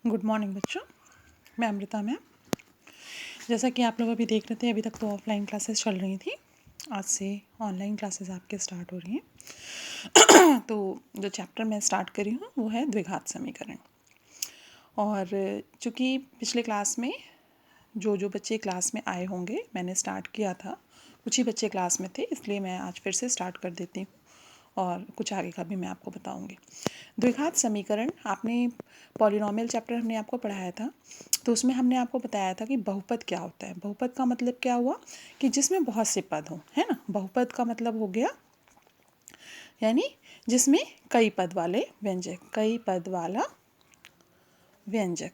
Good morning बच्चों। मैं Amrita ma'am. जैसा कि आप लोग अभी देख रहे थे, अभी तक तो ऑफलाइन क्लासेस चल रही थी। आज से ऑनलाइन क्लासेस आपके स्टार्ट हो रही हैं। तो जो चैप्टर मैं स्टार्ट करी हूँ वो है द्विघात समीकरण। और चूँकि पिछले क्लास में जो जो बच्चे क्लास में आए होंगे, मैंने स्टार्ट किया था, कुछ ही बच्चे क्लास में थे, इसलिए मैं आज फिर से स्टार्ट कर देती हूँ और कुछ आगे का भी मैं आपको बताऊंगी। द्विघात समीकरण, आपने पॉलिनॉमियल चैप्टर हमने आपको पढ़ाया था, तो उसमें हमने आपको बताया था कि बहुपद क्या होता है। बहुपद का मतलब क्या हुआ कि जिसमें बहुत से पद हों, है ना। बहुपद का मतलब हो गया यानी जिसमें कई पद वाले व्यंजक, कई पद वाला व्यंजक,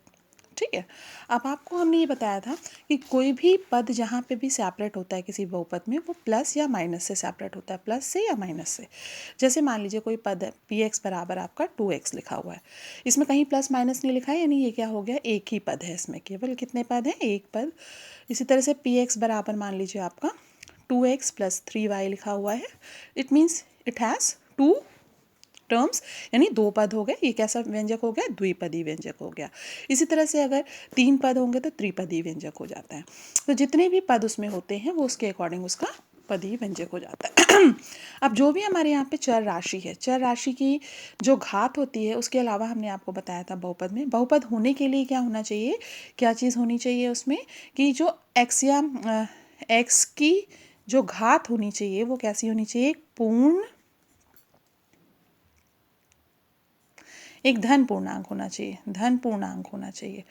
ठीक है। अब आपको हमने ये बताया था कि कोई भी पद जहाँ पे भी सेपरेट होता है किसी बहुपद में, वो प्लस या माइनस से सेपरेट होता है, प्लस से या माइनस से। जैसे मान लीजिए कोई पद है, पी एक्स बराबर आपका 2x लिखा हुआ है, इसमें कहीं प्लस माइनस नहीं लिखा है, यानी ये क्या हो गया, एक ही पद है, इसमें केवल कितने पद हैं, एक पद। इसी तरह से पी एक्स बराबर मान लीजिए आपका 2x + 3y लिखा हुआ है, it means it has two terms, यानी दो पद हो गए। ये कैसा व्यंजक हो गया, द्विपदी व्यंजक हो गया। इसी तरह से अगर तीन पद होंगे तो त्रिपदी व्यंजक हो जाता है। तो जितने भी पद उसमें होते हैं वो उसके अकॉर्डिंग उसका पदी व्यंजक हो जाता है। अब जो भी हमारे यहाँ पे चर राशि है, चर राशि की जो घात होती है, उसके अलावा हमने आपको बताया था बहुपद में, बहुपद होने के लिए क्या होना चाहिए, क्या चीज़ होनी चाहिए उसमें, कि जो एक्स या एक्स की जो घात होनी चाहिए वो कैसी होनी चाहिए, एक धन पूर्णांक होना चाहिए, धन पूर्णांक होना चाहिए।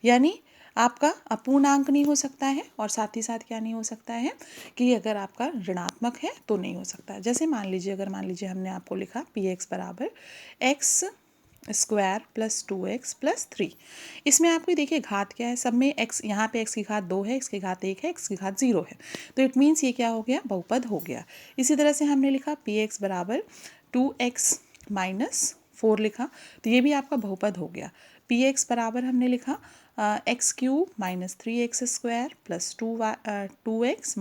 यानी आपका अपूर्णांक नहीं हो सकता है, और साथ ही साथ क्या नहीं हो सकता है कि अगर आपका ऋणात्मक है तो नहीं हो सकता है। जैसे मान लीजिए, अगर मान लीजिए हमने आपको लिखा पी एक्स बराबर एक्स स्क्वायर प्लस 2x + 3, इसमें आपको देखिए घात क्या है, सब में x, यहाँ पे x की घात 2 है, x की घात 1 है, x की घात 0 है, तो इट मीन्स ये क्या हो गया, बहुपद हो गया। इसी तरह से हमने लिखा पी एक्स बराबर 2x - 4 लिखा, तो ये भी आपका बहुपद हो गया। पी एक्स बराबर हमने लिखा x³ - 3x² + 2x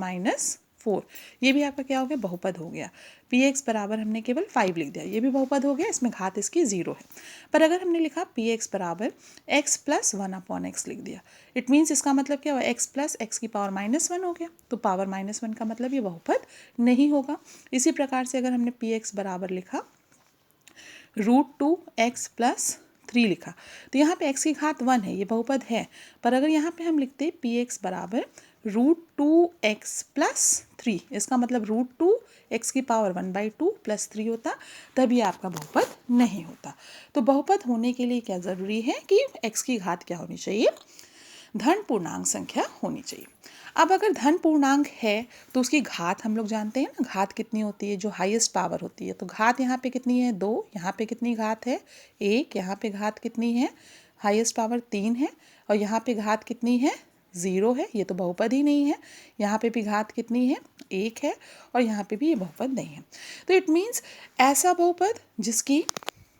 - 4, ये भी आपका क्या हो गया, बहुपद हो गया। पी एक्स बराबर हमने केवल 5 लिख दिया, ये भी बहुपद हो गया, इसमें घात इसकी 0 है। पर अगर हमने लिखा पी एक्स बराबर x + 1/x लिख दिया, इट मीन्स इसका मतलब क्या हुआ, x + x⁻⁻1 हो गया, तो पावर -1 का मतलब ये बहुपद नहीं होगा। इसी प्रकार से अगर हमने पी एक्स बराबर लिखा √2x + 3 लिखा, तो यहाँ पे x की घात 1 है, ये बहुपद है। पर अगर यहाँ पे हम लिखते पी एक्स बराबर √2x + 3, इसका मतलब √2x⁻1/2 + 3 होता, तभी आपका बहुपद नहीं होता। तो बहुपद होने के लिए क्या ज़रूरी है कि x की घात क्या होनी चाहिए, धन पूर्णांक संख्या होनी चाहिए। अब अगर धन पूर्णांक है तो उसकी घात हम लोग जानते हैं ना, घात कितनी होती है, जो हाईएस्ट पावर होती है। तो घात यहाँ पे कितनी है, 2, यहाँ पे कितनी घात है, 1, यहाँ पे घात कितनी है, हाईएस्ट पावर 3 है, और यहाँ पे घात कितनी है, 0 है, ये तो बहुपद ही नहीं है। यहाँ पे भी घात कितनी है, 1 है, और यहाँ पे भी ये बहुपद नहीं है। तो इट मीन्स ऐसा बहुपद जिसकी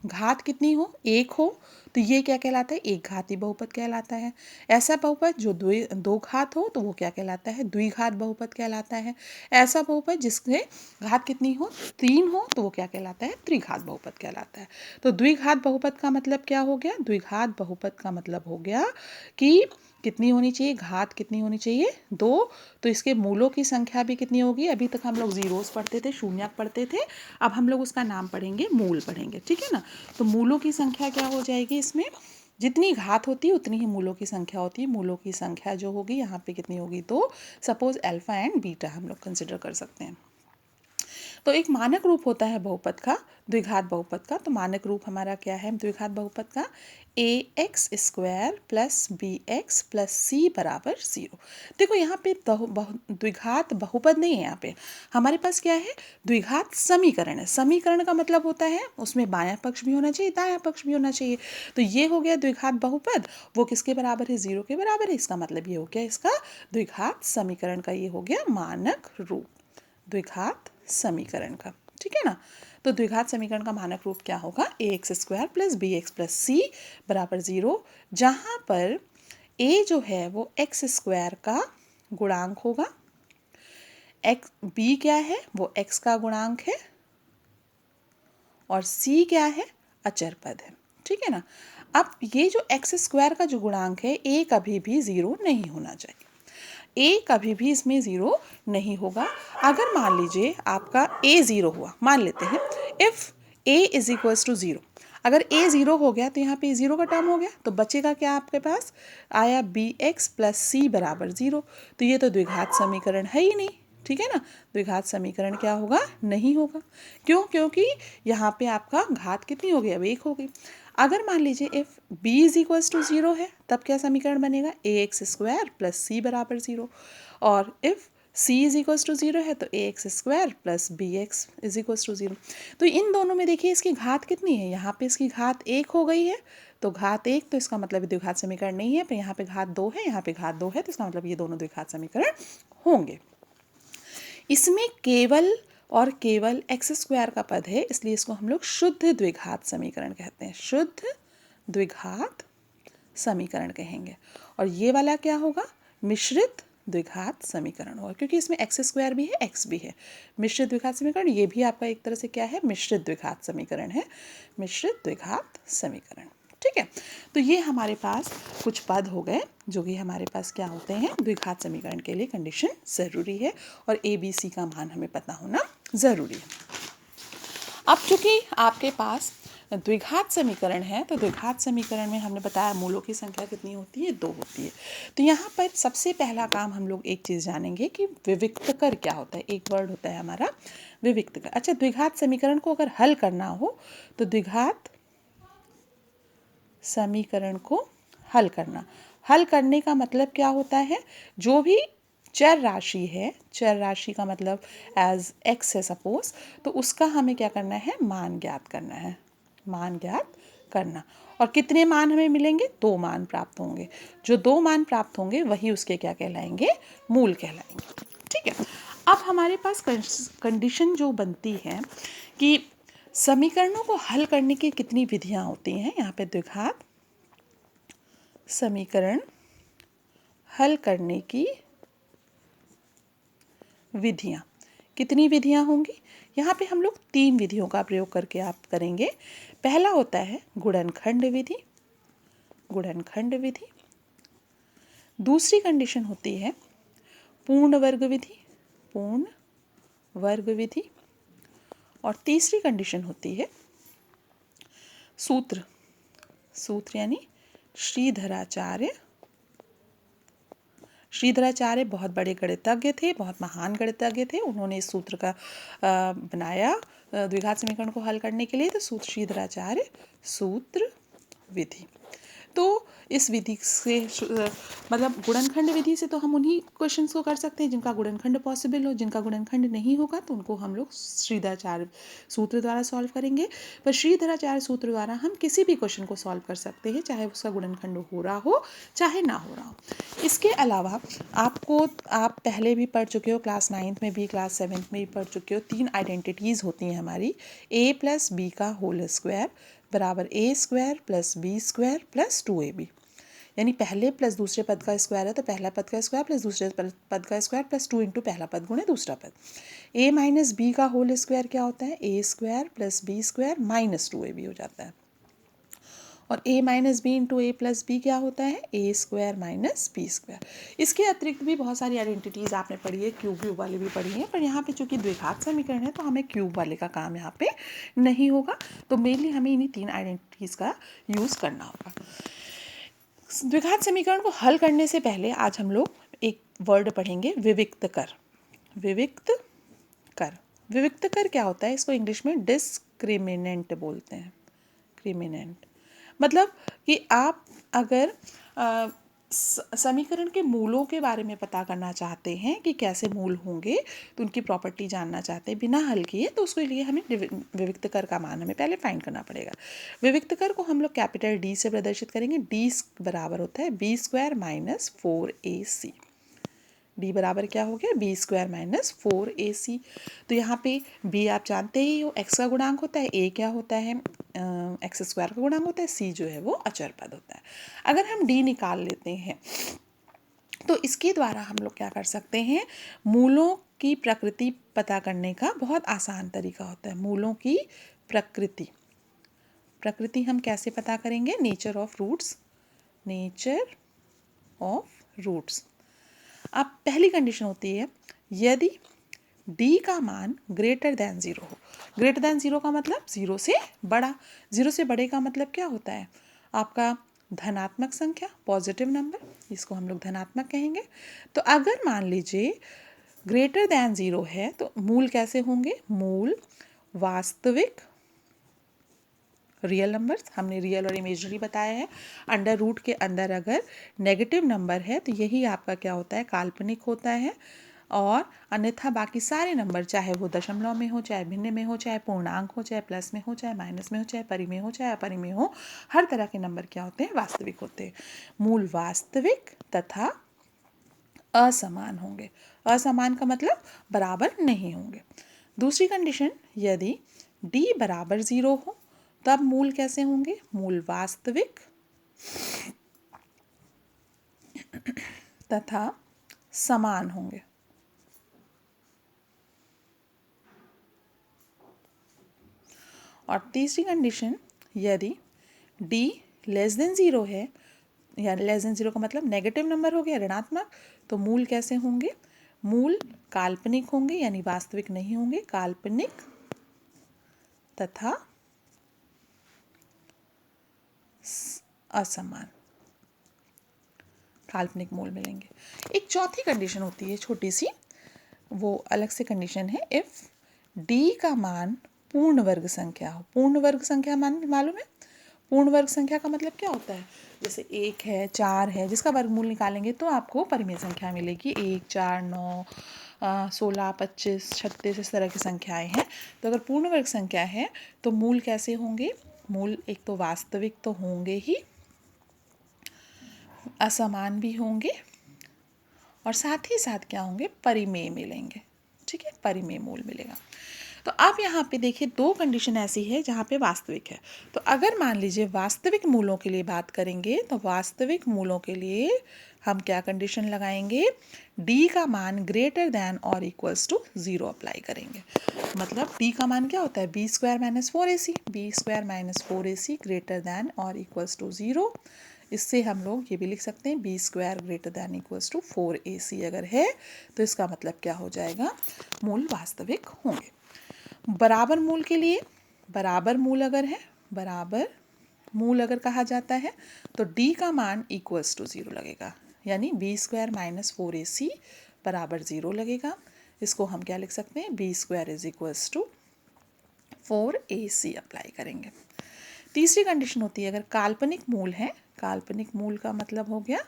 घात कितनी हो, 1 हो, तो ये क्या कहलाता है, एक घाती बहुपद कहलाता है। ऐसा बहुपद जो दो घात हो तो वो क्या कहलाता है, द्विघात बहुपद कहलाता है। ऐसा बहुपद जिसके घात कितनी हो, 3 हो, तो वो क्या कहलाता है, त्रिघात बहुपद कहलाता है। तो द्विघात बहुपद का मतलब क्या हो गया, द्विघात बहुपद का मतलब हो गया कि कितनी होनी चाहिए, घात कितनी होनी चाहिए, 2, तो इसके मूलों की संख्या भी कितनी होगी। अभी तक हम लोग जीरोस पढ़ते थे, शून्यक पढ़ते थे, अब हम लोग उसका नाम पढ़ेंगे, मूल पढ़ेंगे, ठीक है ना। तो मूलों की संख्या क्या हो जाएगी, इसमें जितनी घात होती है उतनी ही मूलों की संख्या होती है। मूलों की संख्या जो होगी यहाँ पे कितनी होगी, तो सपोज अल्फा एंड बीटा हम लोग कंसिडर कर सकते हैं। तो एक मानक रूप होता है बहुपद का, द्विघात बहुपद का। तो मानक रूप हमारा क्या है द्विघात बहुपद का, ax² + bx + c = 0। देखो यहाँ पे द्विघात बहुपद नहीं है, यहाँ पे हमारे पास क्या है, द्विघात समीकरण है। समीकरण का मतलब होता है उसमें बायां पक्ष भी होना चाहिए, दायां पक्ष भी होना चाहिए। तो ये हो गया द्विघात बहुपद, वो किसके बराबर है, 0 के बराबर है। इसका मतलब ये हो गया इसका द्विघात समीकरण का ये हो गया मानक रूप, द्विघात समीकरण का, ठीक है ना। तो द्विघात समीकरण का मानक रूप क्या होगा, ax² + bx + c = 0, जहाँ पर a जो है वो x² का गुणांक होगा, b क्या है, वो x का गुणांक है, और c क्या है, अचर पद है, ठीक है ना। अब ये जो एक्स स्क्वायर का जो गुणांक है ए कभी भी ज़ीरो नहीं होना चाहिए, ए कभी भी इसमें ज़ीरो नहीं होगा। अगर मान लीजिए आपका ए ज़ीरो हुआ, मान लेते हैं if a is equals to zero, अगर ए ज़ीरो हो गया तो यहाँ पे ज़ीरो का टर्म हो गया, तो बचेगा क्या आपके पास, आया बी एक्स प्लस सी बराबर ज़ीरो। तो ये तो द्विघात समीकरण है ही नहीं, ठीक है ना। द्विघात समीकरण क्या होगा, नहीं होगा। क्यों, क्योंकि यहाँ पे आपका घात कितनी हो गई, अब एक हो गई। अगर मान लीजिए if b is equals to zero है, तब क्या समीकरण बनेगा, a x square plus c बराबर ज़ीरो। और if c is equals to zero है तो a x square plus b x is equals to zero. तो इन दोनों में देखिए इसकी घात कितनी है, यहाँ पे इसकी घात एक हो गई है, तो घात एक, तो इसका मतलब द्विघात समीकरण नहीं है, पर यहाँ पे घात दो है, यहाँ पे घात दो है, तो इसका मतलब ये दोनों द्विघात समीकरण होंगे। इसमें केवल और केवल एक्स स्क्वायर का पद है, इसलिए इसको हम लोग शुद्ध द्विघात समीकरण कहते हैं, शुद्ध द्विघात समीकरण कहेंगे। और ये वाला क्या होगा, मिश्रित द्विघात समीकरण होगा, क्योंकि इसमें एक्स स्क्वायर भी है, एक्स भी है। मिश्रित द्विघात समीकरण ये भी आपका एक तरह से क्या है, मिश्रित द्विघात समीकरण है, मिश्रित द्विघात समीकरण, ठीक है। तो ये हमारे पास कुछ पद हो गए जो कि हमारे पास क्या होते हैं, द्विघात समीकरण के लिए कंडीशन ज़रूरी है, और ए बी सी का मान हमें पता होना ज़रूरी है। अब चूंकि आपके पास द्विघात समीकरण है, तो द्विघात समीकरण में हमने बताया मूलों की संख्या कितनी होती है, दो होती है। तो यहाँ पर सबसे पहला काम हम लोग एक चीज़ जानेंगे कि विविक्तकर क्या होता है। एक वर्ड होता है हमारा विविक्तकर। अच्छा, द्विघात समीकरण को अगर हल करना हो तो द्विघात समीकरण को हल करना, हल करने का मतलब क्या होता है, जो भी चर राशि है, चर राशि का मतलब एज एक्स है सपोज, तो उसका हमें क्या करना है, मान ज्ञात करना है, मान ज्ञात करना। और कितने मान हमें मिलेंगे, दो मान प्राप्त होंगे। जो दो मान प्राप्त होंगे वही उसके क्या कहलाएंगे, मूल कहलाएंगे, ठीक है। अब हमारे पास कंडीशन जो बनती है कि समीकरणों को हल करने की कितनी विधियां होती हैं। यहाँ पे द्विघात समीकरण हल करने की विधियां, कितनी विधियां होंगी, यहाँ पे हम लोग तीन विधियों का प्रयोग करके आप करेंगे। पहला होता है गुणनखंड विधि, गुणनखंड विधि। दूसरी कंडीशन होती है पूर्ण वर्ग विधि, पूर्ण वर्ग विधि। और तीसरी कंडीशन होती है सूत्र, सूत्र यानी श्रीधराचार्य। श्रीधराचार्य बहुत बड़े गणितज्ञ थे, बहुत महान गणितज्ञ थे। उन्होंने इस सूत्र का बनाया द्विघात समीकरण को हल करने के लिए, तो सूत्र श्रीधराचार्य सूत्र विधि। तो इस विधि से मतलब गुणनखंड विधि से तो हम उन्हीं क्वेश्चंस को कर सकते हैं जिनका गुणनखंड पॉसिबल हो। जिनका गुणनखंड नहीं होगा तो उनको हम लोग श्रीधराचार्य सूत्र द्वारा सॉल्व करेंगे। पर श्रीधराचार्य सूत्र द्वारा हम किसी भी क्वेश्चन को सॉल्व कर सकते हैं, चाहे उसका गुणनखंड हो रहा हो चाहे ना हो रहा हो। इसके अलावा आप पहले भी पढ़ चुके हो, क्लास 9th में भी, क्लास 7th में भी पढ़ चुके हो। तीन आइडेंटिटीज़ होती हैं हमारी, a प्लस बी का होल स्क्वायर बराबर a square plus b square plus 2ab। यानी पहले प्लस दूसरे पद का स्क्वायर है तो पहला पद का स्क्वायर प्लस दूसरे पद का स्क्वायर प्लस 2 इंटू पहला पद गुणे दूसरा पद। a माइनस बी का होल स्क्वायर क्या होता है, a square plus b square minus 2ab हो जाता है। और a minus b into a plus b क्या होता है, a square minus b square. इसके अतिरिक्त भी बहुत सारी आइडेंटिटीज़ आपने पढ़ी है, क्यूब वाली भी पढ़ी है, पर यहाँ पे चूंकि द्विघात समीकरण है तो हमें क्यूब वाले का काम यहाँ पे नहीं होगा। तो मेनली हमें इन्हीं तीन आइडेंटिटीज़ का यूज़ करना होगा। द्विघात समीकरण को हल करने से पहले आज हम लोग एक वर्ड पढ़ेंगे, विविक्त कर। विविक्त कर, विविक्त कर क्या होता है, इसको इंग्लिश में डिस्क्रिमिनेंट बोलते हैं। क्रिमिनेंट मतलब कि आप अगर समीकरण के मूलों के बारे में पता करना चाहते हैं कि कैसे मूल होंगे, तो उनकी प्रॉपर्टी जानना चाहते हैं बिना हल किए, तो उसके लिए हमें विविक्त कर का मान हमें पहले फाइंड करना पड़ेगा। विविक्त कर को हम लोग कैपिटल डी से प्रदर्शित करेंगे। डी बराबर होता है B square minus 4ac। D बराबर क्या हो गया, बी स्क्वायर माइनस 4ac। तो यहाँ पे बी आप जानते ही हो, एक्स का गुणांक होता है, ए क्या होता है, एक्स स्क्वायर का गुणांक होता है, सी जो है वो अचर पद होता है। अगर हम डी निकाल लेते हैं तो इसके द्वारा हम लोग क्या कर सकते हैं, मूलों की प्रकृति पता करने का बहुत आसान तरीका होता है। मूलों की प्रकृति प्रकृति हम कैसे पता करेंगे? Nature of roots, nature of roots. अब पहली कंडीशन होती है यदि d का मान ग्रेटर देन 0 हो। ग्रेटर देन 0 का मतलब 0 से बड़ा। 0 से बड़े का मतलब क्या होता है? आपका धनात्मक संख्या, पॉजिटिव नंबर, इसको हम लोग धनात्मक कहेंगे। तो अगर मान लीजिए ग्रेटर देन 0 है तो मूल कैसे होंगे? मूल वास्तविक रियल नंबर्स, हमने रियल और इमेजिनरी बताया है। अंडर रूट के अंदर अगर नेगेटिव नंबर है तो यही आपका क्या होता है? काल्पनिक होता है। और अन्यथा बाकी सारे नंबर, चाहे वो दशमलव में हो, चाहे भिन्न में हो, चाहे पूर्णांक हो, चाहे प्लस में हो, चाहे माइनस में हो, चाहे परिमेय हो, चाहे अपरिमेय हो, हर तरह के नंबर क्या होते हैं? वास्तविक होते हैं। मूल वास्तविक तथा असमान होंगे। असमान का मतलब बराबर नहीं होंगे। दूसरी कंडीशन, यदि d बराबर 0 हो तब मूल कैसे होंगे? मूल वास्तविक तथा समान होंगे। और तीसरी कंडीशन, यदि d लेस देन 0 है, या लेस देन 0 का मतलब नेगेटिव नंबर हो गया, ऋणात्मक, तो मूल कैसे होंगे? मूल काल्पनिक होंगे, यानी वास्तविक नहीं होंगे, काल्पनिक तथा असमान, काल्पनिक मूल मिलेंगे। एक चौथी कंडीशन होती है छोटी सी, वो अलग से कंडीशन है, इफ d का मान पूर्ण वर्ग संख्या हो। पूर्ण वर्ग संख्या मान मालूम है? पूर्ण वर्ग संख्या का मतलब क्या होता है? जैसे 1 है, 4 है, जिसका वर्गमूल निकालेंगे तो आपको परिमेय संख्या मिलेगी। 1, 4, 9, 16, 25, 36, इस तरह की संख्याएं हैं। तो अगर पूर्ण वर्ग संख्या है तो मूल कैसे होंगे? मूल एक तो वास्तविक तो होंगे ही, असमान भी होंगे, और साथ ही साथ क्या होंगे? परिमेय मिलेंगे। ठीक है, परिमेय मूल मिलेगा। तो अब यहाँ पे देखिए दो कंडीशन ऐसी है जहाँ पे वास्तविक है। तो अगर मान लीजिए वास्तविक मूलों के लिए बात करेंगे तो वास्तविक मूलों के लिए हम क्या कंडीशन लगाएंगे? d का मान ग्रेटर देन और इक्वल्स टू 0 अप्लाई करेंगे। मतलब d का मान क्या होता है? b square minus 4ac, b square minus 4ac greater than और इक्वल्स टू 0। इससे हम लोग ये भी लिख सकते हैं b square greater than equals to 4ac अगर है तो इसका मतलब क्या हो जाएगा? मूल वास्तविक होंगे। बराबर मूल के लिए, बराबर मूल अगर है, बराबर मूल अगर कहा जाता है तो d का मान इक्वल्स टू 0 लगेगा, यानी b स्क्वायर माइनस 4ac बराबर 0 लगेगा। इसको हम क्या लिख सकते हैं? b square is equals to 4ac apply करेंगे। तीसरी कंडीशन होती है अगर काल्पनिक मूल है। काल्पनिक मूल का मतलब हो गया,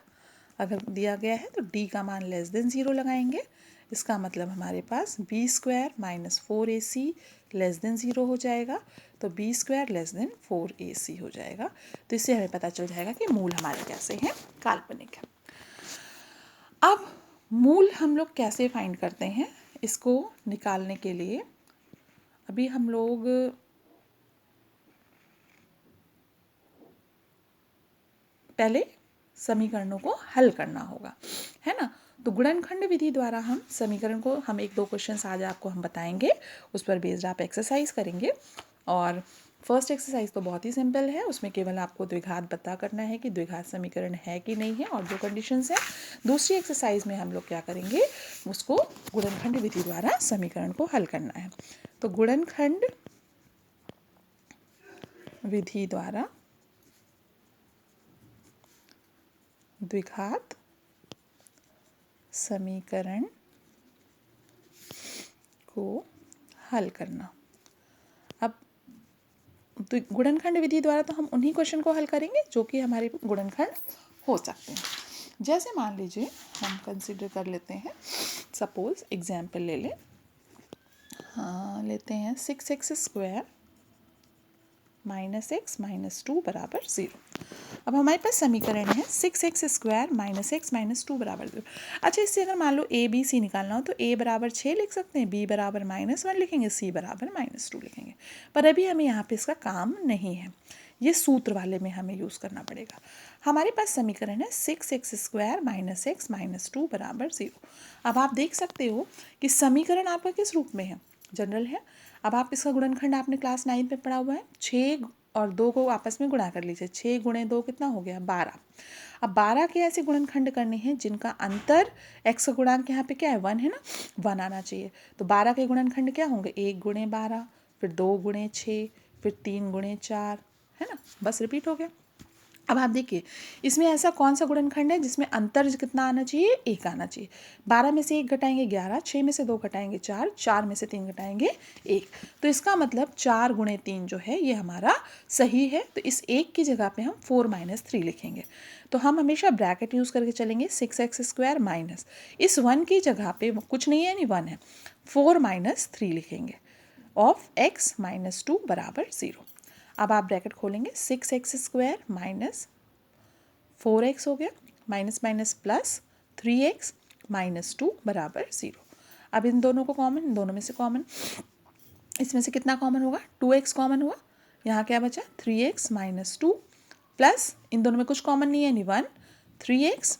अगर दिया गया है तो d का मान लेस देन 0 लगाएंगे। इसका मतलब हमारे पास b square minus 4ac less than 0 हो जाएगा, तो b square less than 4ac हो जाएगा। तो इससे हमें पता चल जाएगा कि मूल हमारे कैसे हैं? काल्पनिक है। अब मूल हम लोग कैसे फाइंड करते हैं? इसको निकालने के लिए अभी हम लोग पहले समीकरणों को हल करना होगा, है ना। तो गुणनखंड विधि द्वारा हम समीकरण को, हम एक दो क्वेश्चंस आज आपको हम बताएंगे, उस पर बेस्ड आप एक्सरसाइज करेंगे। और फर्स्ट एक्सरसाइज तो बहुत ही सिंपल है, उसमें केवल आपको द्विघात पता करना है कि द्विघात समीकरण है कि नहीं है और जो कंडीशंस हैं। दूसरी एक्सरसाइज में हम लोग क्या करेंगे? उसको गुणनखंड विधि द्वारा समीकरण को हल करना है। तो गुणनखंड विधि द्वारा द्विघात समीकरण को हल करना। अब गुणनखंड विधि द्वारा तो हम उन्हीं क्वेश्चन को हल करेंगे जो कि हमारे गुणनखंड हो सकते हैं। जैसे मान लीजिए हम कंसिडर कर लेते हैं, सपोज एग्जाम्पल ले लें, लेते हैं 6x square minus x minus 2 बराबर 0। अब हमारे पास समीकरण है 6x square minus x minus 2 बराबर 0। अच्छा, इससे अगर मान लो a b c निकालना हो तो a बराबर 6 लिख सकते हैं, b बराबर -1 लिखेंगे, c बराबर -2 लिखेंगे। पर अभी हमें यहाँ पे इसका काम नहीं है, ये सूत्र वाले में हमें यूज़ करना पड़ेगा। हमारे पास समीकरण है 6x square minus x minus 2 बराबर 0। अब आप देख सकते हो कि समीकरण आपका किस रूप में है? जनरल है। अब आप इसका गुणनखंड आपने क्लास 9 में पढ़ा हुआ है, 6 और 2 को आपस में गुणा कर लीजिए। 6 गुणे 2 कितना हो गया? 12। अब 12 के ऐसे गुणनखंड करने हैं जिनका अंतर x का गुणांक यहाँ पे क्या है? 1 है ना, 1 आना चाहिए। तो 12 के गुणनखंड क्या होंगे? 1 गुणे 12, फिर 2 गुणे 6, फिर 3 गुणे 4, है ना, बस रिपीट हो गया। अब आप देखिए इसमें ऐसा कौन सा गुणनखंड है जिसमें अंतर कितना आना चाहिए? 1 आना चाहिए। 12 में से 1 घटाएंगे 11, 6 में से 2 घटाएंगे 4, 4 में से 3 घटाएंगे 1। तो इसका मतलब 4 गुणे 3 जो है ये हमारा सही है। तो इस 1 की जगह पे हम 4 - 3 लिखेंगे। तो हम हमेशा ब्रैकेट यूज़ करके चलेंगे। 6x² माइनस इस 1 की जगह पे कुछ नहीं है, यानी 1 है, 4 - 3 लिखेंगे ऑफ x - 2 बराबर 0। अब आप ब्रैकेट खोलेंगे। 6x² माइनस 4x हो गया, माइनस माइनस प्लस 3x - 2 बराबर 0। अब इन दोनों को कॉमन, इन दोनों में से कॉमन, इसमें से कितना कॉमन होगा? 2x कॉमन हुआ। यहाँ क्या बचा? 3x - 2 प्लस इन दोनों में कुछ कॉमन नहीं है, यानी 1, 3x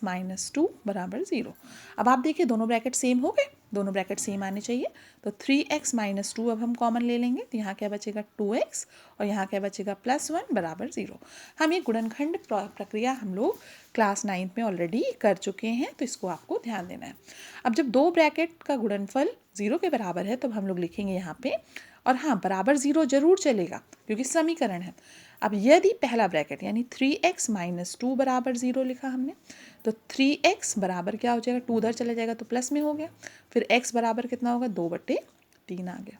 - 2 बराबर 0। अब आप देखिए दोनों ब्रैकेट सेम हो गए, दोनों ब्रैकेट सेम आने चाहिए। तो 3x - 2 अब हम कॉमन ले लेंगे। तो यहाँ क्या बचेगा? 2x और यहाँ क्या बचेगा? +1 बराबर 0। हम ये गुणनखंड प्रक्रिया हम लोग क्लास 9 में ऑलरेडी कर चुके हैं, तो इसको आपको ध्यान देना है। अब जब दो ब्रैकेट का गुणनफल 0 के बराबर है तब हम लोग लिखेंगे यहाँ पे, और हाँ बराबर 0 जरूर चलेगा क्योंकि समीकरण है। अब यदि पहला ब्रैकेट यानी 3x - 2 बराबर 0 लिखा हमने, तो 3x बराबर क्या हो जाएगा? 2 उधर चला जाएगा तो प्लस में हो गया, फिर x बराबर कितना होगा? 2/3 आ गया।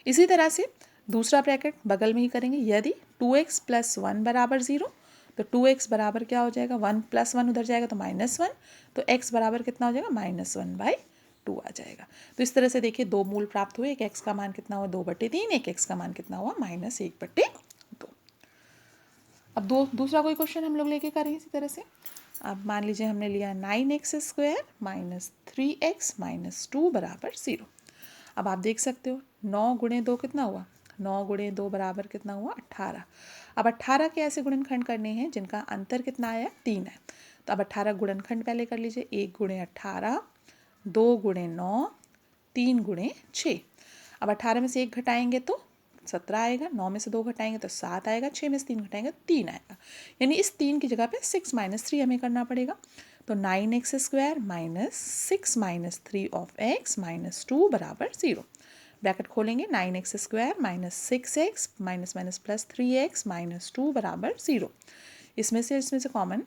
इसी तरह से दूसरा ब्रैकेट बगल में ही करेंगे। यदि 2x + 1 बराबर 0, तो 2x बराबर क्या हो जाएगा? 1 + 1 उधर जाएगा तो -1, तो x बराबर कितना हो जाएगा? -1/2 आ जाएगा। तो इस तरह से देखिए दो मूल प्राप्त हुए। एक x का मान कितना हुआ? 2/3, एक x का मान कितना हुआ? -1/2। अब दूसरा कोई क्वेश्चन हम लोग लेके करें इसी तरह से। अब मान लीजिए हमने लिया 9x² - 3x - 2 बराबर 0। अब आप देख सकते हो 9 गुणे 2 कितना हुआ? 9 गुणे 2 बराबर कितना हुआ? 18। अब 18 के ऐसे गुणनखंड करने हैं जिनका अंतर कितना आया? 3 है। तो अब 18 गुणनखंड पहले कर लीजिए। 1 गुणे 18, 2 गुणे 9, 3 गुणे 6। अब 18 में से 1 घटाएंगे तो 17 आएगा, 9 में से 2 घटाएंगे तो 7 आएगा, 6 में से 3 घटाएंगे तो 3 आएगा। यानी इस 3 की जगह पे 6 - 3 हमें करना पड़ेगा। तो 9x² - 6 - 3 ऑफ x - 2 बराबर 0। ब्रैकेट खोलेंगे। 9x² - 6x - +3x - 2 बराबर 0। इसमें से कॉमन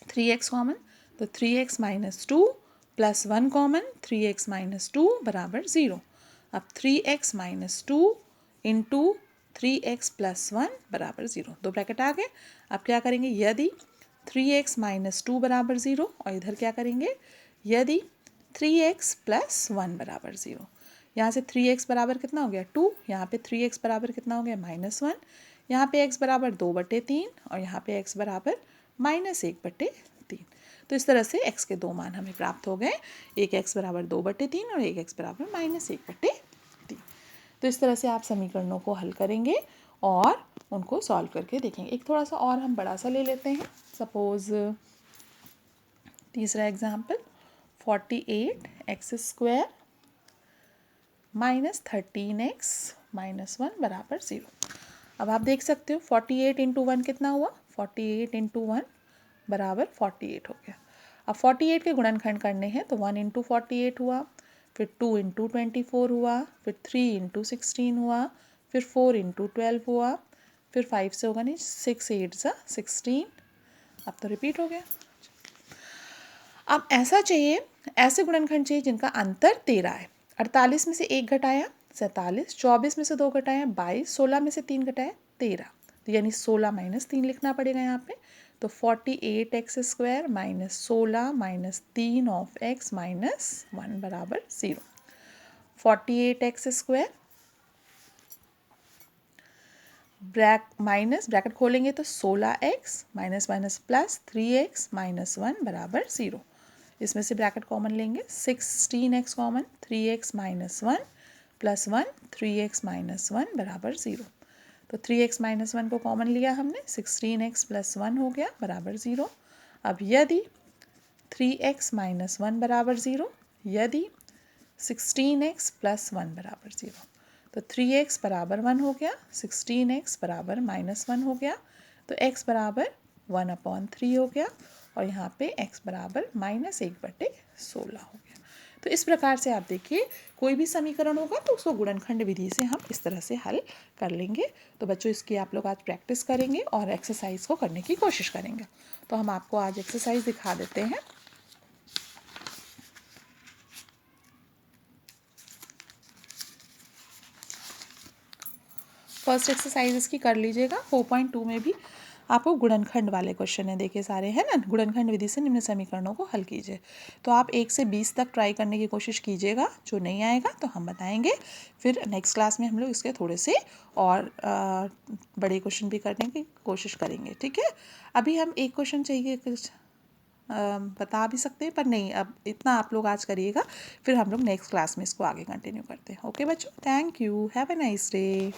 3x कॉमन, तो 3x - 2 + 1 कॉमन, 3x - 2 बराबर 0। अब 3x - 2 इंटू 3x + 1 बराबर 0। दो ब्रैकेट आ गए। अब क्या करेंगे? यदि 3x - 2 बराबर 0, और इधर क्या करेंगे? यदि 3x + 1 बराबर 0। यहाँ से 3x बराबर कितना हो गया? 2, यहाँ पे 3x बराबर कितना हो गया? -1, यहाँ पे x बराबर 2/3 और यहाँ पे x बराबर -1/3। तो इस तरह से x के दो मान हमें प्राप्त हो गए। एक x बराबर 2/3 और एक x बराबर -1/3। तो इस तरह से आप समीकरणों को हल करेंगे और उनको सॉल्व करके देखेंगे। एक थोड़ा सा और हम बड़ा सा ले लेते हैं। सपोज तीसरा एग्जाम्पल 48x² - 13x - 1 बराबर 0। अब आप देख सकते हो 48 × 1 कितना हुआ? 48 × 1 बराबर 48 हो गया। अब 48 के गुणनखंड करने हैं तो 1 × 48 हुआ, फिर 2 × 24 हुआ, फिर 3 × 16 हुआ, फिर 4 × 12 हुआ, फिर 5 से होगा नहीं, 6 8 16। अब तो रिपीट हो गया। अब ऐसा चाहिए, ऐसे गुणनखंड चाहिए जिनका अंतर 13 है। 48 में से 1 घटाया 47, 24 में से 2 घटाया 22, 16 में से 3 घटाया 13। तो यानी 16 - 3 लिखना पड़ेगा यहाँ पे। तो 48x² - 16 - 3 ऑफ x - 1 बराबर 0। 48x² ब्रैकेट खोलेंगे तो 16x - 3x - 1 बराबर 0। इसमें से ब्रैकेट कॉमन लेंगे। 16x कॉमन, 3x - 1 + 1, 3x - 1 बराबर 0। तो 3x - 1 को कॉमन लिया हमने, 16x + 1 हो गया बराबर 0। अब यदि 3x - 1 बराबर 0, यदि 16x + 1 बराबर 0, तो 3x बराबर 1 हो गया, 16x बराबर -1 हो गया, तो x बराबर 1/3 हो गया और यहाँ पे x बराबर -1/16 हो गया। तो इस प्रकार से आप देखिए कोई भी समीकरण होगा तो उसको गुणनखंड विधि से हम इस तरह से हल कर लेंगे। तो बच्चों इसकी आप लोग आज प्रैक्टिस करेंगे और एक्सरसाइज को करने की कोशिश करेंगे। तो हम आपको आज एक्सरसाइज दिखा देते हैं। फर्स्ट एक्सरसाइज इसकी कर लीजिएगा। 4.2 में भी आपको गुणनखंड वाले क्वेश्चन है, देखिए सारे हैं ना। गुणनखंड विधि से निम्न समीकरणों को हल कीजिए। तो आप 1 से 20 तक ट्राई करने की कोशिश कीजिएगा, जो नहीं आएगा तो हम बताएंगे। फिर नेक्स्ट क्लास में हम लोग इसके थोड़े से और बड़े क्वेश्चन भी करने की कोशिश करेंगे, ठीक है। अभी हम एक क्वेश्चन चाहिए कुछ बता भी सकते हैं, पर नहीं, अब इतना आप लोग आज करिएगा, फिर हम लोग नेक्स्ट क्लास में इसको आगे कंटिन्यू करते हैं। ओके बच्चों, thank you, have a nice day.